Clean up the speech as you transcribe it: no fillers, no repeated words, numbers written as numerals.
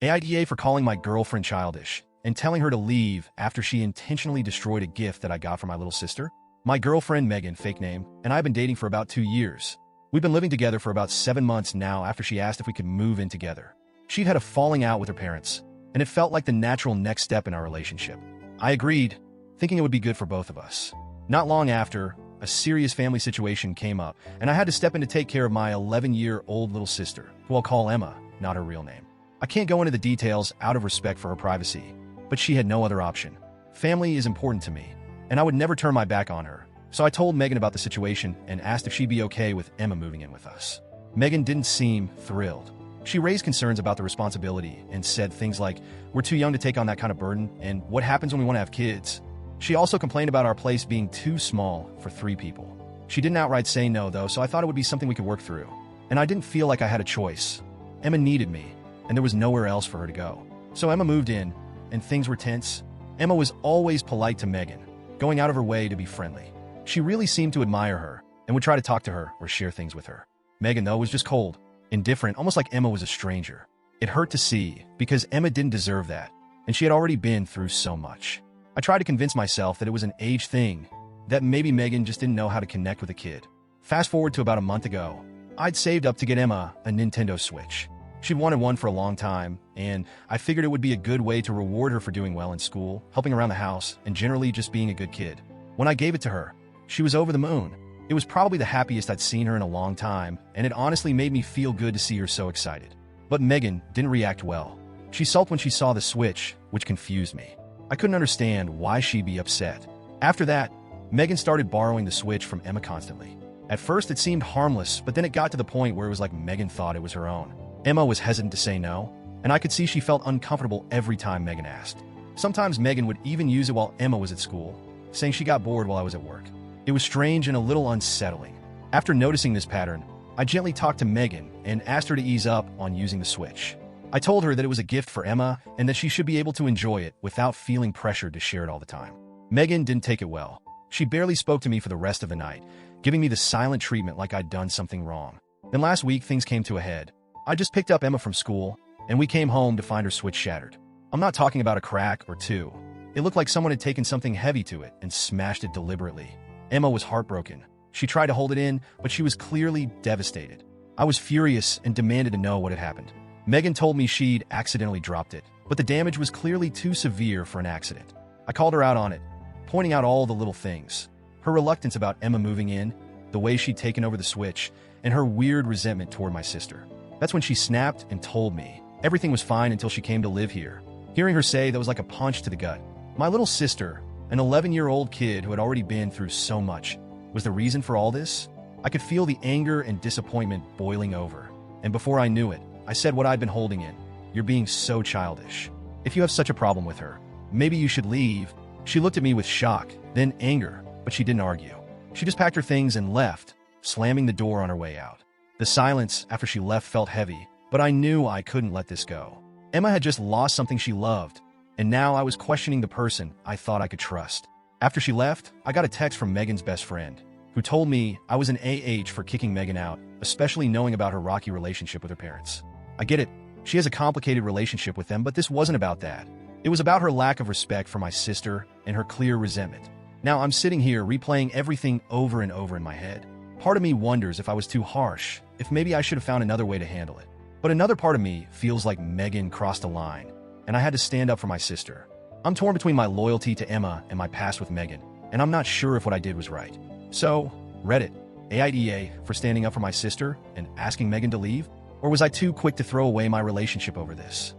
AITA for calling my girlfriend childish and telling her to leave after she intentionally destroyed a gift that I got for my little sister. My girlfriend Megan, fake name, and I've been dating for about 2 years. We've been living together for about 7 months now after she asked if we could move in together. She'd had a falling out with her parents, and it felt like the natural next step in our relationship. I agreed, thinking it would be good for both of us. Not long after, a serious family situation came up, and I had to step in to take care of my 11-year-old little sister, who I'll call Emma, not her real name. I can't go into the details out of respect for her privacy, but she had no other option. Family is important to me, and I would never turn my back on her. So I told Megan about the situation and asked if she'd be okay with Emma moving in with us. Megan didn't seem thrilled. She raised concerns about the responsibility and said things like, "We're too young to take on that kind of burden, and what happens when we want to have kids?" She also complained about our place being too small for 3 people. She didn't outright say no, though, so I thought it would be something we could work through. And I didn't feel like I had a choice. Emma needed me, and there was nowhere else for her to go. So Emma moved in, and things were tense. Emma was always polite to Megan, going out of her way to be friendly. She really seemed to admire her and would try to talk to her or share things with her. Megan, though, was just cold, indifferent, almost like Emma was a stranger. It hurt to see, because Emma didn't deserve that, and she had already been through so much. I tried to convince myself that it was an age thing, that maybe Megan just didn't know how to connect with a kid. Fast forward to about a month ago, I'd saved up to get Emma a Nintendo Switch. She'd wanted one for a long time, and I figured it would be a good way to reward her for doing well in school, helping around the house, and generally just being a good kid. When I gave it to her, she was over the moon. It was probably the happiest I'd seen her in a long time, and it honestly made me feel good to see her so excited. But Megan didn't react well. She sulked when she saw the Switch, which confused me. I couldn't understand why she'd be upset. After that, Megan started borrowing the Switch from Emma constantly. At first, it seemed harmless, but then it got to the point where it was like Megan thought it was her own. Emma was hesitant to say no, and I could see she felt uncomfortable every time Megan asked. Sometimes Megan would even use it while Emma was at school, saying she got bored while I was at work. It was strange and a little unsettling. After noticing this pattern, I gently talked to Megan and asked her to ease up on using the Switch. I told her that it was a gift for Emma and that she should be able to enjoy it without feeling pressured to share it all the time. Megan didn't take it well. She barely spoke to me for the rest of the night, giving me the silent treatment like I'd done something wrong. Then last week, things came to a head. I just picked up Emma from school, and we came home to find her Switch shattered. I'm not talking about a crack or two. It looked like someone had taken something heavy to it and smashed it deliberately. Emma was heartbroken. She tried to hold it in, but she was clearly devastated. I was furious and demanded to know what had happened. Megan told me she'd accidentally dropped it, but the damage was clearly too severe for an accident. I called her out on it, pointing out all the little things. Her reluctance about Emma moving in, the way she'd taken over the Switch, and her weird resentment toward my sister. That's when she snapped and told me everything was fine until she came to live here. Hearing her say that was like a punch to the gut. My little sister, an 11-year-old kid who had already been through so much, was the reason for all this? I could feel the anger and disappointment boiling over. And before I knew it, I said what I'd been holding in. "You're being so childish. If you have such a problem with her, maybe you should leave." She looked at me with shock, then anger, but she didn't argue. She just packed her things and left, slamming the door on her way out. The silence after she left felt heavy, but I knew I couldn't let this go. Emma had just lost something she loved, and now I was questioning the person I thought I could trust. After she left, I got a text from Megan's best friend, who told me I was an AH for kicking Megan out, especially knowing about her rocky relationship with her parents. I get it. She has a complicated relationship with them, but this wasn't about that. It was about her lack of respect for my sister and her clear resentment. Now I'm sitting here replaying everything over and over in my head. Part of me wonders if I was too harsh, if maybe I should have found another way to handle it. But another part of me feels like Megan crossed a line, and I had to stand up for my sister. I'm torn between my loyalty to Emma and my past with Megan, and I'm not sure if what I did was right. So, Reddit, AITA for standing up for my sister and asking Megan to leave? Or was I too quick to throw away my relationship over this?